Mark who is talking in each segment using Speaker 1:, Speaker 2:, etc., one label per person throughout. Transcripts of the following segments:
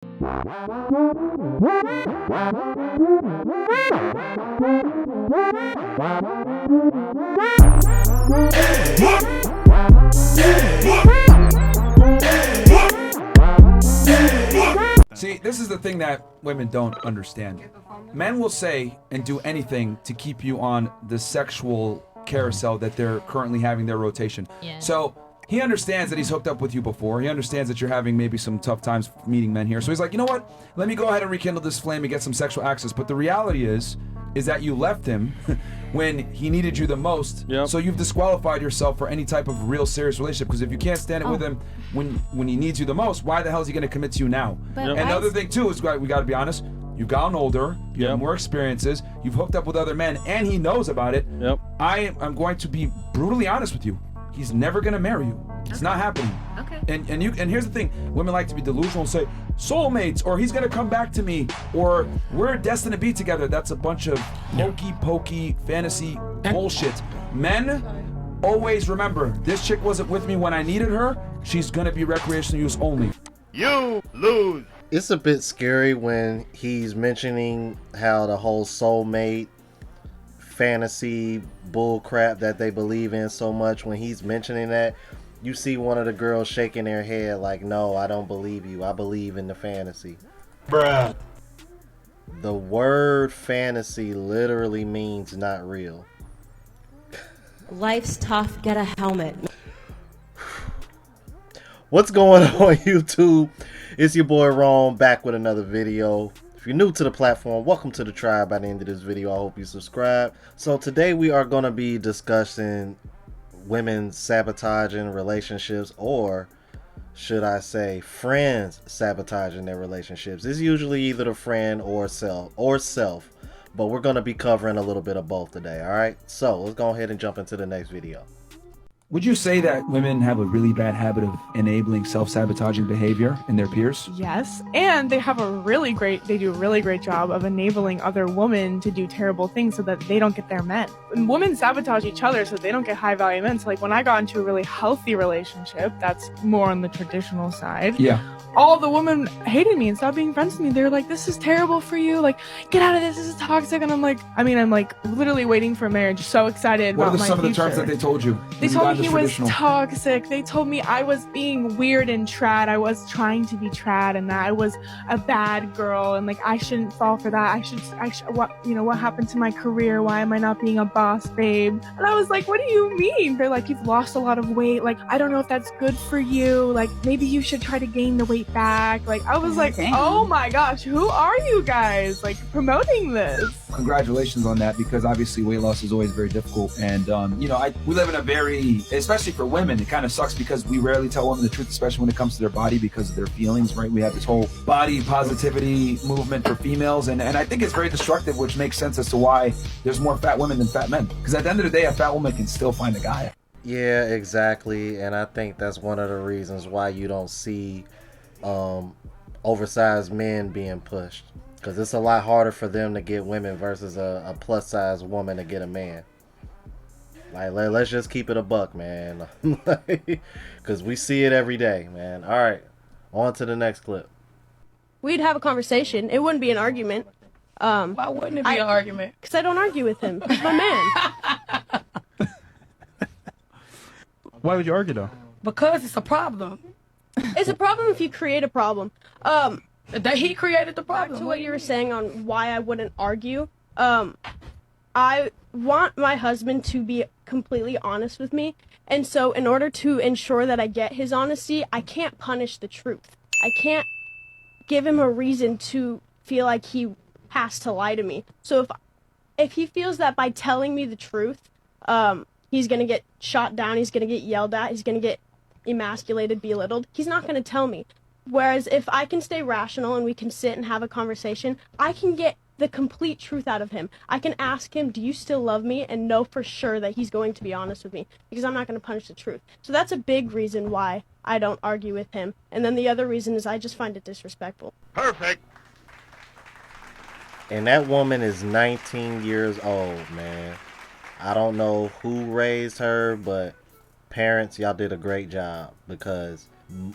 Speaker 1: See, this is the thing that women don't understand. Men will say and do anything to keep you on the sexual carousel that they're currently having their rotation.
Speaker 2: Yeah.
Speaker 1: So he understands that he's hooked up with you before. He understands that you're having maybe some tough times meeting men here. So he's like, you know what? Let me go ahead and rekindle this flame and get some sexual access. But the reality is that you left him when he needed you the most.
Speaker 3: Yep.
Speaker 1: So you've disqualified yourself for any type of real serious relationship, because if you can't stand it with him when he needs you the most, why the hell is he going to commit to you now?
Speaker 2: But
Speaker 1: And the other thing too is we got to be honest. You've gotten older. You have more experiences. You've hooked up with other men, and he knows about it.
Speaker 3: Yep.
Speaker 1: I'm going to be brutally honest with you. He's never going to marry you. It's not happening.
Speaker 2: Okay.
Speaker 1: And here's the thing. Women like to be delusional and say soulmates, or he's going to come back to me, or we're destined to be together. That's a bunch of hokey pokey fantasy bullshit. Men, always remember, this chick wasn't with me when I needed her. She's going to be recreational use only.
Speaker 4: You lose.
Speaker 5: It's a bit scary when he's mentioning how the whole soulmate fantasy bull crap that they believe in so much. When he's mentioning that, you see one of the girls shaking their head like, no, I don't believe you. I believe in the fantasy.
Speaker 4: Bruh.
Speaker 5: The word fantasy literally means not real.
Speaker 6: Life's tough, get a helmet.
Speaker 5: What's going on, YouTube? It's your boy Ron, back with another video. If you're new to the platform, welcome to the tribe. By the end of this video, I hope you subscribe. So today we are going to be discussing women sabotaging relationships, or should I say friends sabotaging their relationships. It's usually either the friend or self, but we're going to be covering a little bit of both today. All right, so let's go ahead and jump into the next video.
Speaker 1: Would you say that women have a really bad habit of enabling self-sabotaging behavior in their peers?
Speaker 7: Yes, and they do a really great job of enabling other women to do terrible things so that they don't get their men. And women sabotage each other so they don't get high value men. So like when I got into a really healthy relationship, that's more on the traditional side.
Speaker 1: Yeah.
Speaker 7: All the women hated me and stopped being friends with me. They were like, this is terrible for you. Like, get out of this. This is toxic. And I'm like literally waiting for marriage. So excited
Speaker 1: What
Speaker 7: about
Speaker 1: are
Speaker 7: my
Speaker 1: some of the
Speaker 7: future.
Speaker 1: terms that they told you?
Speaker 7: They
Speaker 1: when you
Speaker 7: told
Speaker 1: got
Speaker 7: me he
Speaker 1: into
Speaker 7: was
Speaker 1: traditional?
Speaker 7: toxic. They told me I was being weird and trad. I was trying to be trad, and that I was a bad girl, and like I shouldn't fall for that. What happened to my career? Why am I not being a boss babe? And I was like, what do you mean? They're like, you've lost a lot of weight. Like, I don't know if that's good for you. Like, maybe you should try to gain the weight back. Like, I was like, oh my gosh, who are you guys? Like, promoting this?
Speaker 1: Congratulations on that, because obviously weight loss is always very difficult, and we live in a very, especially for women, it kind of sucks because we rarely tell women the truth, especially when it comes to their body, because of their feelings, right? We have this whole body positivity movement for females, and I think it's very destructive, which makes sense as to why there's more fat women than fat men, because at the end of the day, a fat woman can still find a guy.
Speaker 5: Yeah, exactly. And I think that's one of the reasons why you don't see oversized men being pushed, because it's a lot harder for them to get women versus a plus size woman to get a man. Like, let's just keep it a buck, man. Because we see it every day, man. All right, on to the next clip.
Speaker 8: We'd have a conversation. It wouldn't be an argument.
Speaker 2: Why wouldn't it be an argument?
Speaker 8: Because I don't argue with him. He's my man.
Speaker 3: Why would you argue though?
Speaker 2: Because it's a problem.
Speaker 8: It's a problem if you create a problem.
Speaker 2: That he created the
Speaker 8: Back
Speaker 2: problem.
Speaker 8: to what you were saying on why I wouldn't argue. I want my husband to be completely honest with me. And so in order to ensure that I get his honesty, I can't punish the truth. I can't give him a reason to feel like he has to lie to me. So if he feels that by telling me the truth, he's going to get shot down, he's going to get yelled at, he's going to get emasculated, belittled, he's not going to tell me. Whereas if I can stay rational and we can sit and have a conversation, I can get the complete truth out of him. I can ask him, do you still love me? And know for sure that he's going to be honest with me, because I'm not going to punish the truth. So that's a big reason why I don't argue with him. And then the other reason is I just find it disrespectful.
Speaker 4: Perfect.
Speaker 5: And that woman is 19 years old, man. I don't know who raised her, but parents, y'all did a great job, because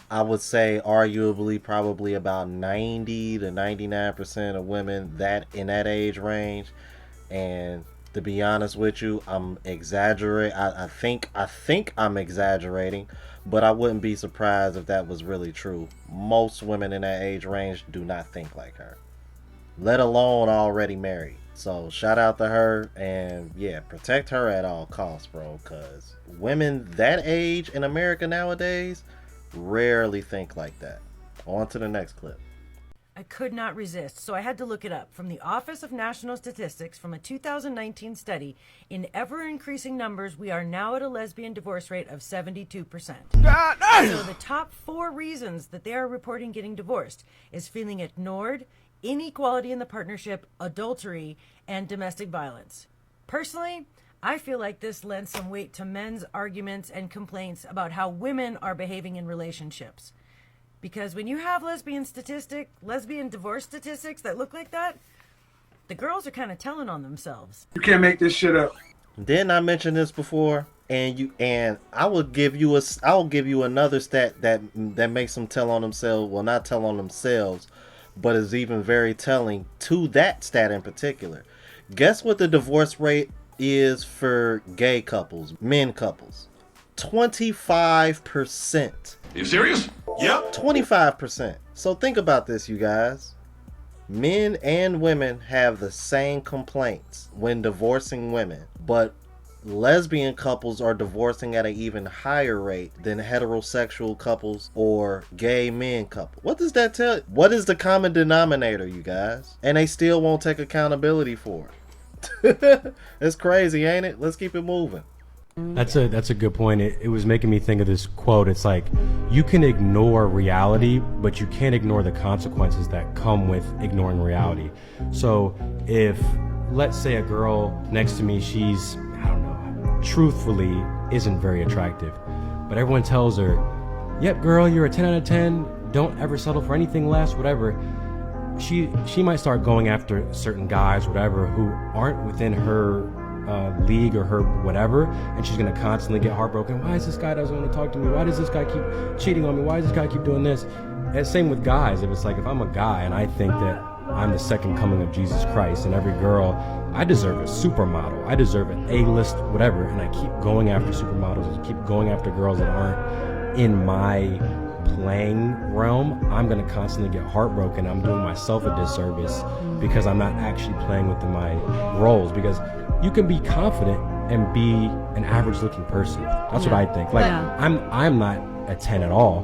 Speaker 5: I would say arguably probably about 90 to 99% of women that in that age range. And to be honest with you, I'm exaggerating. I think I'm exaggerating, but I wouldn't be surprised if that was really true. Most women in that age range do not think like her, let alone already married. So shout out to her, and yeah, protect her at all costs, bro, because women that age in America nowadays rarely think like that. On to the next clip.
Speaker 3: I could not resist, so I had to look it up. From the Office of National Statistics, from a 2019 study, in ever-increasing numbers, we are now at a lesbian divorce rate of 72%. So the top 4 reasons that they are reporting getting divorced is feeling ignored, inequality in the partnership, adultery, and domestic violence. Personally, I feel like this lends some weight to men's arguments and complaints about how women are behaving in relationships. Because when you have lesbian divorce statistics that look like that, the girls are kind of telling on themselves.
Speaker 4: You can't make this shit up.
Speaker 5: Didn't I mention this before? And I will give you another stat that makes them tell on themselves. Well, not tell on themselves, but is even very telling to that stat in particular. Guess what the divorce rate is for gay couples, men couples? 25%.
Speaker 6: Are you serious? Yep.
Speaker 5: 25%. So think about this, you guys. Men and women have the same complaints when divorcing women, but lesbian couples are divorcing at an even higher rate than heterosexual couples or gay men couples. What does that tell you? What is the common denominator, you guys? And they still won't take accountability for it. It's crazy, ain't it? Let's keep it moving.
Speaker 9: That's a good point. It was making me think of this quote. It's like, you can ignore reality, but you can't ignore the consequences that come with ignoring reality. So if, let's say, a girl next to me, she's, I don't know, truthfully isn't very attractive, but everyone tells her, yep, girl, you're a 10 out of 10, don't ever settle for anything less, whatever. She might start going after certain guys, whatever, who aren't within her league or her whatever, and she's gonna constantly get heartbroken. Why is this guy doesn't want to talk to me? Why does this guy keep cheating on me? Why does this guy keep doing this? And same with guys. If it's like, if I'm a guy and I think that I'm the second coming of Jesus Christ, and every girl, I deserve a supermodel, I deserve an A-list whatever, and I keep going after supermodels and keep going after girls that aren't in my playing realm, I'm gonna constantly get heartbroken. I'm doing myself a disservice because I'm not actually playing within my roles. Because you can be confident and be an average looking person. That's what I think. Like, I'm not a 10 at all,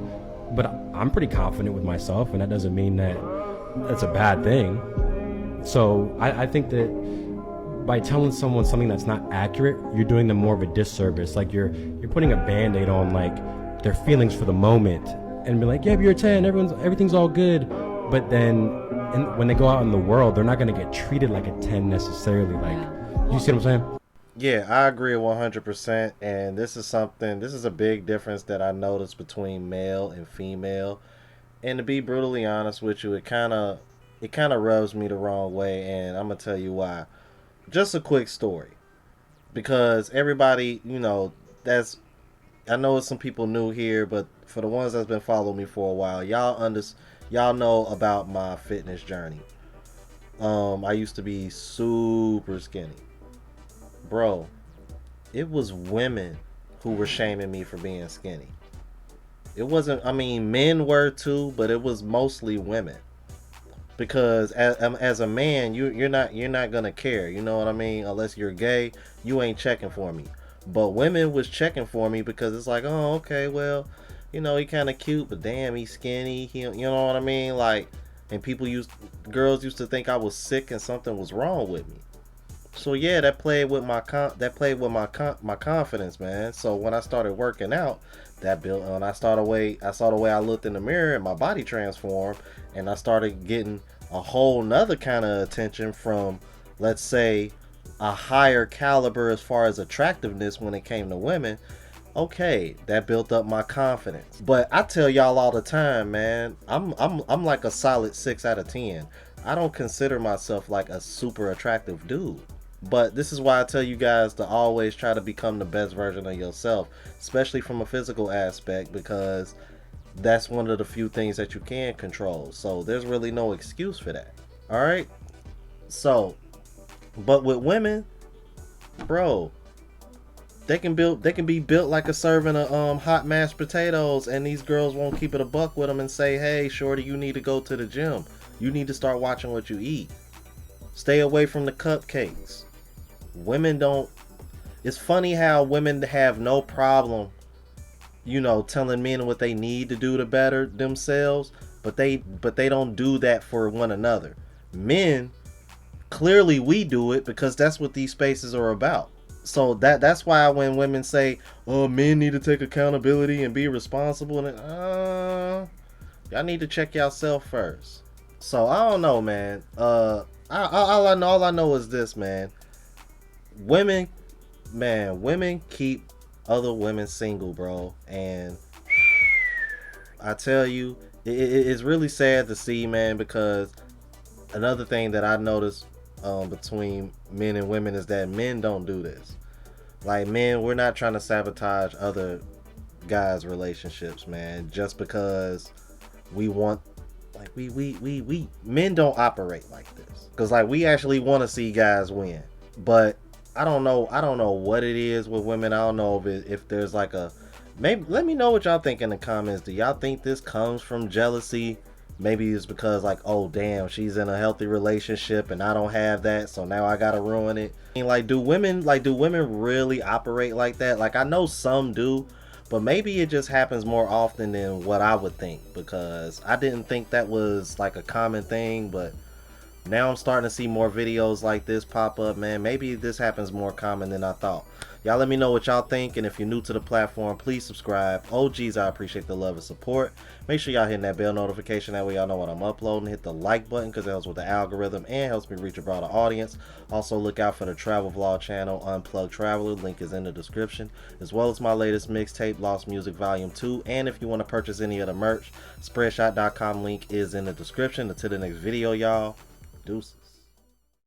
Speaker 9: but I'm pretty confident with myself, and that doesn't mean that that's a bad thing. So I think that by telling someone something that's not accurate, you're doing them more of a disservice. Like you're putting a band-aid on like their feelings for the moment, and be like, yeah, you're a 10, everything's all good. But then when they go out in the world, they're not going to get treated like a 10 necessarily. Like, you see what I'm saying?
Speaker 5: Yeah, I agree 100%. And this is a big difference that I noticed between male and female. And to be brutally honest with you, it kind of rubs me the wrong way, and I'm going to tell you why. Just a quick story. Because everybody, I know it's some people new here, but for the ones that's been following me for a while, y'all know about my fitness journey. I used to be super skinny. Bro, it was women who were shaming me for being skinny. It wasn't, men were too, but it was mostly women. Because as a man, you're not gonna care, you know what I mean? Unless you're gay, you ain't checking for me. But women was checking for me because it's like, oh, okay, well, he kind of cute, but damn, he's skinny. You know what I mean? Like, and girls used to think I was sick and something was wrong with me. So yeah, that played with my confidence, man. So when I started working out, that built on. I saw the way I looked in the mirror, and my body transformed, and I started getting a whole nother kind of attention from, let's say, a higher caliber as far as attractiveness when it came to women. Okay, that built up my confidence. But I tell y'all all the time, man, I'm like a solid 6 out of 10. I don't consider myself like a super attractive dude. But this is why I tell you guys to always try to become the best version of yourself, especially from a physical aspect, because that's one of the few things that you can control. So there's really no excuse for that. All right. So, but with women, bro, they can be built like a serving of hot mashed potatoes, and these girls won't keep it a buck with them and say, hey, shorty, you need to go to the gym. You need to start watching what you eat. Stay away from the cupcakes. Women don't. It's funny how women have no problem, you know, telling men what they need to do to better themselves, but they don't do that for one another. Men, clearly we do it because that's what these spaces are about. So that's why when women say, oh, men need to take accountability and be responsible, and y'all need to check yourself first. So I don't know, man. All I know is this, man. Women keep other women single, bro. And I tell you, it's really sad to see, man, because another thing that I noticed between men and women is that men don't do this. Like, men, we're not trying to sabotage other guys' relationships, man, just because we want, like, we men don't operate like this, because like we actually want to see guys win. But I don't know what it is with women. I don't know if there's like a, maybe, let me know what y'all think in the comments. Do y'all think this comes from jealousy? Maybe it's because like, oh damn, she's in a healthy relationship and I don't have that, so now I gotta ruin it. And like, do women really operate like that? Like, I know some do, but maybe it just happens more often than what I would think, because I didn't think that was like a common thing. But now I'm starting to see more videos like this pop up, man. Maybe this happens more common than I thought. Y'all let me know what y'all think, and if you're new to the platform, please subscribe. OGs, I appreciate the love and support. Make sure y'all hitting that bell notification, that way y'all know when I'm uploading. Hit the like button because it helps with the algorithm and helps me reach a broader audience. Also look out for the travel vlog channel, Unplugged Traveler. Link is in the description, as well as my latest mixtape, Lost Music Volume 2. And if you want to purchase any of the merch, spreadshot.com link is in the description. Until the next video, y'all. Deuce.